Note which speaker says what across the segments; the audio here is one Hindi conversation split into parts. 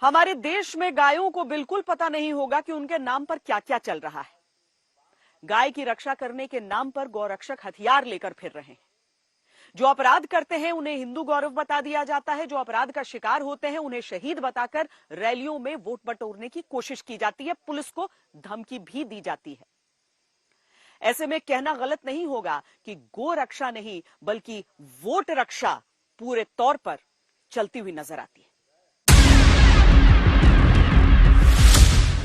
Speaker 1: हमारे देश में गायों को बिल्कुल पता नहीं होगा कि उनके नाम पर क्या क्या चल रहा है। गाय की रक्षा करने के नाम पर गौरक्षक हथियार लेकर फिर रहे हैं। जो अपराध करते हैं उन्हें हिंदू गौरव बता दिया जाता है, जो अपराध का शिकार होते हैं उन्हें शहीद बताकर रैलियों में वोट बटोरने की कोशिश की जाती है, पुलिस को धमकी भी दी जाती है। ऐसे में कहना गलत नहीं होगा कि गो रक्षा नहीं बल्कि वोट रक्षा पूरे तौर पर चलती हुई नजर आती है।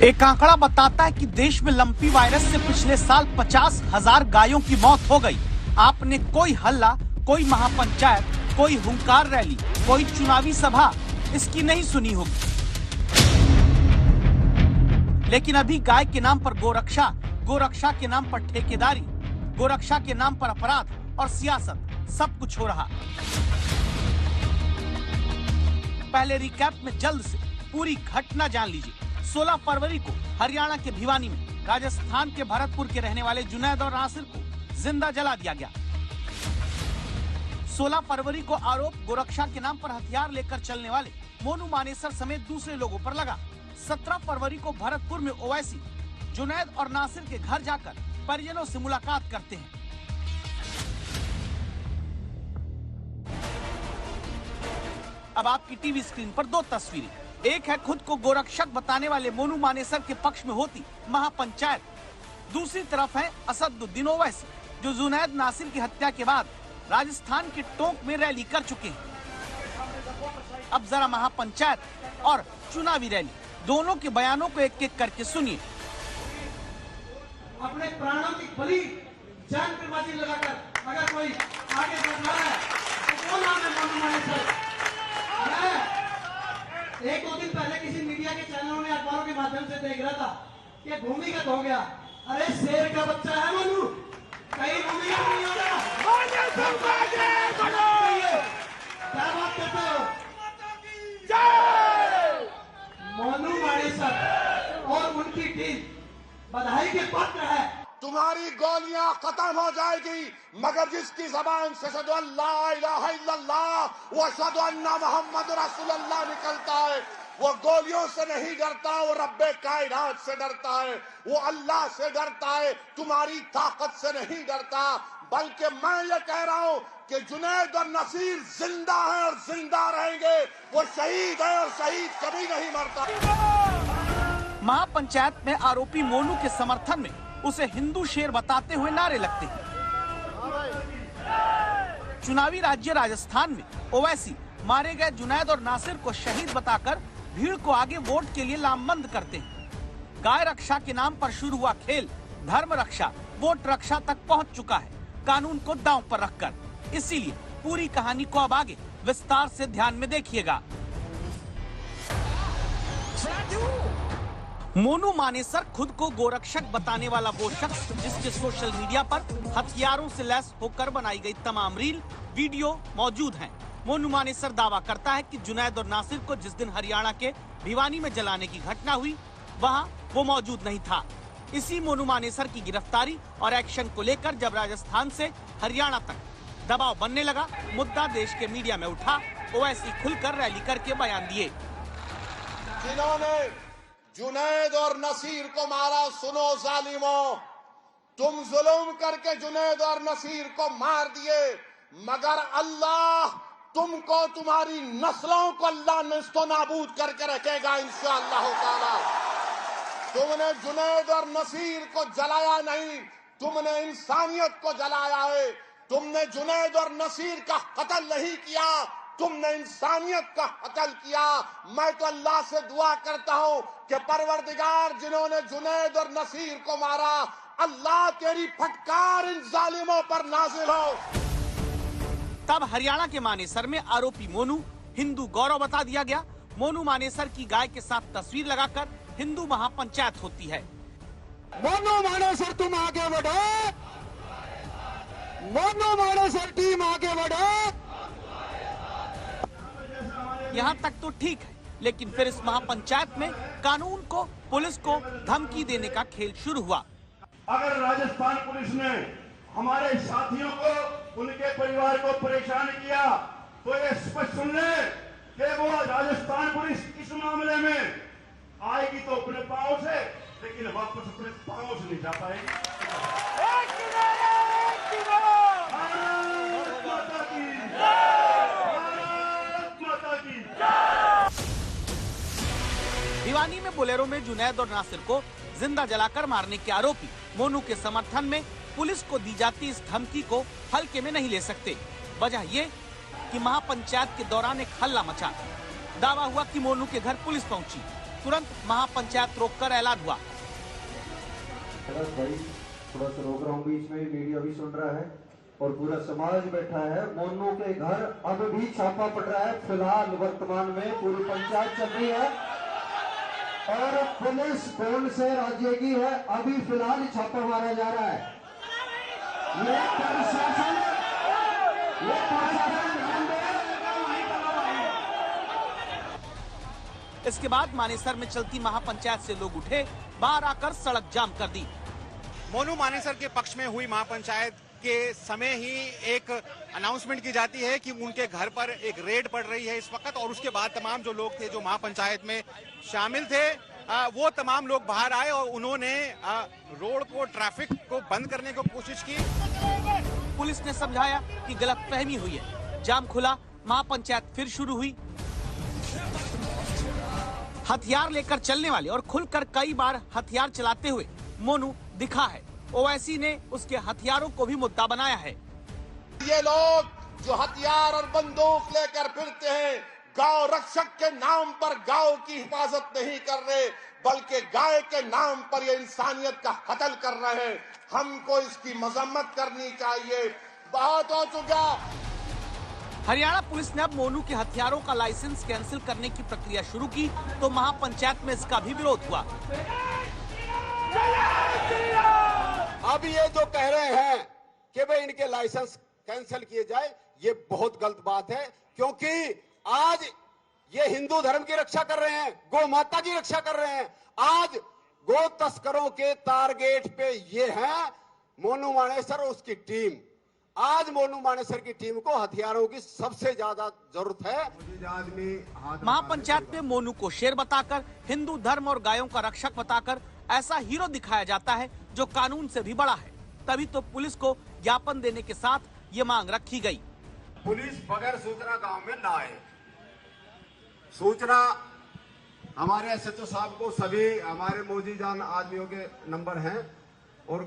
Speaker 2: एक आंकड़ा बताता है कि देश में लंपी वायरस से पिछले साल 50,000 गायों की मौत हो गई। आपने कोई हल्ला, कोई महापंचायत, कोई हुंकार रैली, कोई चुनावी सभा इसकी नहीं सुनी होगी। लेकिन अभी गाय के नाम पर गोरक्षा, गोरक्षा के नाम पर ठेकेदारी, गोरक्षा के नाम पर अपराध और सियासत, सब कुछ हो रहा। पहले रिकैप में जल्द से पूरी घटना जान लीजिए। 16 फरवरी को हरियाणा के भिवानी में राजस्थान के भरतपुर के रहने वाले जुनैद और नासिर को जिंदा जला दिया गया। 16 फरवरी को आरोप गोरक्षा के नाम पर हथियार लेकर चलने वाले मोनू मानेसर समेत दूसरे लोगों पर लगा। 17 फरवरी को भरतपुर में ओवैसी जुनैद और नासिर के घर जाकर परिजनों से मुलाकात करते हैं। अब आपकी टीवी स्क्रीन पर दो तस्वीरें, एक है खुद को गोरक्षक बताने वाले मोनू मानेसर के पक्ष में होती महापंचायत, दूसरी तरफ है असदुद्दीन ओवैसी जो जुनैद नासिर की हत्या के बाद राजस्थान के टोंक में रैली कर चुके हैं। अब जरा महापंचायत और चुनावी रैली दोनों के बयानों को एक एक करके सुनिए।
Speaker 3: अपने प्राणों की बलि जान पर बाजी लगाकर अगर कोई आगे बढ़ रहा है तो वो नाम है मोनू मानेसर। एक दो दिन पहले किसी मीडिया के चैनलों में अखबारों के माध्यम से देख रहा था कि भूमिगत हो गया। अरे शेर का बच्चा है मोनू, कहीं भूमिगत नहीं होगा। क्या बात करते हो? मोनू मानेसर और उनकी टीम बधाई के पात्र है।
Speaker 4: तुम्हारी गोलियां खत्म हो जाएगी, मगर जिसकी जबान से अशहदु अल्ला इलाहा इल्लल्लाह व अशहदु अन्ना मुहम्मद रसूलुल्लाह निकलता है, वो गोलियों से नहीं डरता, वो रब्बे कायनात से डरता है, वो अल्लाह से डरता है, तुम्हारी ताकत से नहीं डरता। बल्कि मैं ये कह रहा हूँ कि जुनैद और नसीर जिंदा है और जिंदा रहेंगे। वो शहीद है और शहीद कभी नहीं मरता।
Speaker 2: महापंचायत में आरोपी मोनू के समर्थन में उसे हिंदू शेर बताते हुए नारे लगते हैं। चुनावी राज्य राजस्थान में ओवैसी मारे गए जुनैद और नासिर को शहीद बताकर भीड़ को आगे वोट के लिए लामबंद करते हैं। गाय रक्षा के नाम पर शुरू हुआ खेल धर्म रक्षा, वोट रक्षा तक पहुंच चुका है, कानून को दांव पर रखकर। इसीलिए पूरी कहानी को अब आगे विस्तार से ध्यान में देखिएगा। मोनू मानेसर खुद को गोरक्षक बताने वाला वो शख्स जिसके सोशल मीडिया पर हथियारों से लैस होकर बनाई गई तमाम रील वीडियो मौजूद हैं। मोनू मानेसर दावा करता है कि जुनैद और नासिर को जिस दिन हरियाणा के भिवानी में जलाने की घटना हुई वहां वो मौजूद नहीं था। इसी मोनू मानेसर की गिरफ्तारी और एक्शन को लेकर जब राजस्थान से हरियाणा तक दबाव बनने लगा, मुद्दा देश के मीडिया में उठा। ओवैसी खुलकर रैली करके बयान दिए।
Speaker 4: जिन्होंने जुनैद और नसीर को मारा, सुनो जालिमों, तुम जुल्म करके जुनैद और नसीर को मार दिए, मगर अल्लाह तुमको, तुम्हारी नस्लों को अल्लाह नस्तो नाबूद करके रखेगा इंशाअल्लाह ताला। तुमने जुनैद और नसीर को जलाया नहीं, तुमने इंसानियत को जलाया है। तुमने जुनैद और नसीर का कत्ल नहीं किया, तुमने इंसानियत का कत्ल किया। मैं तो अल्लाह से दुआ करता हूँ कि परवरदिगार जिन्होंने जुनैद और नसीर को मारा, अल्लाह तेरी फटकार इन जालिमों पर नाजिल हो।
Speaker 2: तब हरियाणा के मानेसर में आरोपी मोनू हिंदू गौरव बता दिया गया। मोनू मानेसर की गाय के साथ तस्वीर लगाकर हिंदू महापंचायत होती है।
Speaker 3: मोनू मानेसर तुम आगे बढ़ो, मोनू मानेसर टीम आगे बढ़ो।
Speaker 2: यहाँ तक तो ठीक है, लेकिन फिर इस महापंचायत में कानून को, पुलिस को धमकी देने का खेल शुरू हुआ।
Speaker 5: अगर राजस्थान पुलिस ने हमारे साथियों को, उनके परिवार को परेशान किया तो ये स्पष्ट सुन ले कि वो राजस्थान पुलिस इस मामले में
Speaker 2: भिवानी में बोलेरो में जुनैद और नासिर को जिंदा जलाकर मारने के आरोपी मोनू के समर्थन में पुलिस को दी जाती इस धमकी को हल्के में नहीं ले सकते। वजह ये कि महापंचायत के दौरान एक हल्ला मचा। दावा हुआ कि मोनू के घर पुलिस पहुंची। तुरंत महापंचायत रोककर ऐलान हुआ।
Speaker 6: भाई थोड़ा सा रोक रहा हूँ, बीच में मीडिया भी सुन रहा है और पूरा समाज बैठा है। मोनू के घर अब भी छापा पड़ रहा है। फिलहाल वर्तमान में पूरी पंचायत चल रही है और पुलिस कौन से राज्य की है अभी फिलहाल छापा मारा जा रहा है। ये प्रशासन
Speaker 2: इसके बाद मानेसर में चलती महापंचायत से लोग उठे, बाहर आकर सड़क जाम कर दी।
Speaker 7: मोनू मानेसर के पक्ष में हुई महापंचायत के समय ही एक अनाउंसमेंट की जाती है कि उनके घर पर एक रेड पड़ रही है इस वक्त, और उसके बाद तमाम जो लोग थे जो महापंचायत में शामिल थे वो तमाम लोग बाहर आए और उन्होंने रोड को, ट्रैफिक को बंद करने की कोशिश की।
Speaker 2: पुलिस ने समझाया कि गलतफहमी हुई है। जाम खुला, महापंचायत फिर शुरू हुई। हथियार लेकर चलने वाले और खुलकर कई बार हथियार चलाते हुए मोनू दिखा है। ओवैसी ने उसके हथियारों को भी मुद्दा बनाया है।
Speaker 4: ये लोग जो हथियार और बंदूक लेकर फिरते हैं, गांव रक्षक के नाम पर गांव की हिफाजत नहीं कर रहे, बल्कि गाय के नाम पर ये इंसानियत का कत्ल कर रहे हैं। हमको इसकी मजम्मत करनी चाहिए। बहुत हो चुका।
Speaker 2: हरियाणा पुलिस ने अब मोनू के हथियारों का लाइसेंस कैंसिल करने की प्रक्रिया शुरू की तो महापंचायत में इसका भी विरोध हुआ।
Speaker 8: अब ये जो कह रहे हैं कि भाई इनके लाइसेंस कैंसिल किए जाए, ये बहुत गलत बात है, क्योंकि आज ये हिंदू धर्म की रक्षा कर रहे हैं, गौ माता की रक्षा कर रहे हैं। आज गो तस्करों के टारगेट पे ये है मोनू मानेसर और उसकी टीम। आज मोनू मानेसर की टीम को हथियारों की सबसे ज्यादा जरूरत है।
Speaker 2: महापंचायत में मोनू को शेर बताकर, हिंदू धर्म और गायों का रक्षक बताकर ऐसा हीरो दिखाया जाता है जो कानून से भी बड़ा है। तभी तो पुलिस को ज्ञापन देने के साथ ये मांग रखी गई।
Speaker 8: पुलिस बगैर सूचना गांव में ना आए। सूचना हमारे एसएचओ साहब को सभी हमारे मोदी जान आदमियों के नंबर हैं और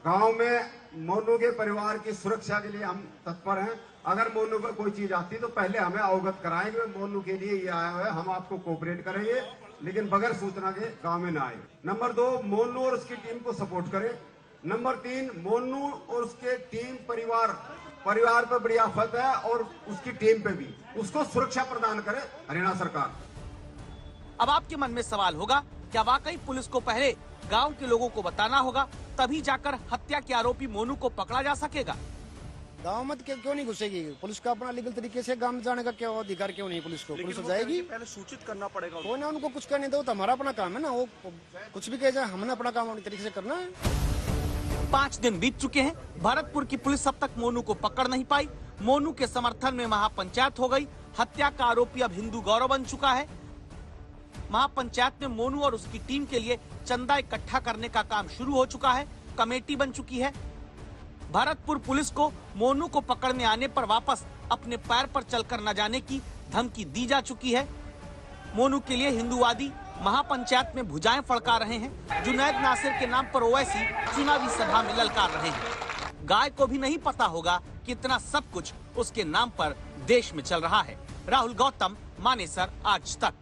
Speaker 8: गांव में मोनू के परिवार की सुरक्षा के लिए हम तत्पर हैं। अगर मोनू पर कोई चीज आती तो पहले हमें अवगत कराएंगे, मोनू के लिए ये आया हुआ है, हम आपको कोऑपरेट करेंगे, लेकिन बगैर सूचना के गांव में ना आए। नंबर 2, मोनू और उसकी टीम को सपोर्ट करें। नंबर 3, मोनू और उसके टीम परिवार पर बड़ी आफत है और उसकी टीम पे भी, उसको सुरक्षा प्रदान करे हरियाणा सरकार।
Speaker 2: अब आपके मन में सवाल होगा, क्या वाकई पुलिस को पहले गांव के लोगों को बताना होगा, तभी जाकर हत्या के आरोपी मोनू को पकड़ा जा सकेगा?
Speaker 9: गांव में क्यों नहीं घुसेगी पुलिस का? अपना लीगल तरीके से गांव में जाने का क्या अधिकार क्यों नहीं पुलिस को? पुलिस जाएगी,
Speaker 7: पहले सूचित करना पड़ेगा।
Speaker 9: कोई ना उनको कुछ कहने दो, तो हमारा अपना काम है ना, वो कुछ भी कह जाए, हमने अपना काम अपनी तरीके से करना है।
Speaker 2: 5 दिन बीत चुके हैं, भरतपुर की पुलिस अब तक मोनू को पकड़ नहीं पाई। मोनू के समर्थन में महापंचायत हो गई। हत्या का आरोपी अब हिंदू गौरव बन चुका है। महापंचायत में मोनू और उसकी टीम के लिए चंदा इकट्ठा करने का काम शुरू हो चुका है। कमेटी बन चुकी है। भरतपुर पुलिस को मोनू को पकड़ने आने पर वापस अपने पैर पर चलकर न जाने की धमकी दी जा चुकी है। मोनू के लिए हिंदूवादी महापंचायत में भुजाएं फड़का रहे हैं। जुनैद नासिर के नाम पर ओवैसी चुनावी सभा में ललकार रहे हैं। गाय को भी नहीं पता होगा कि इतना सब कुछ उसके नाम पर देश में चल रहा है। राहुल गौतम, मानेसर, आज तक।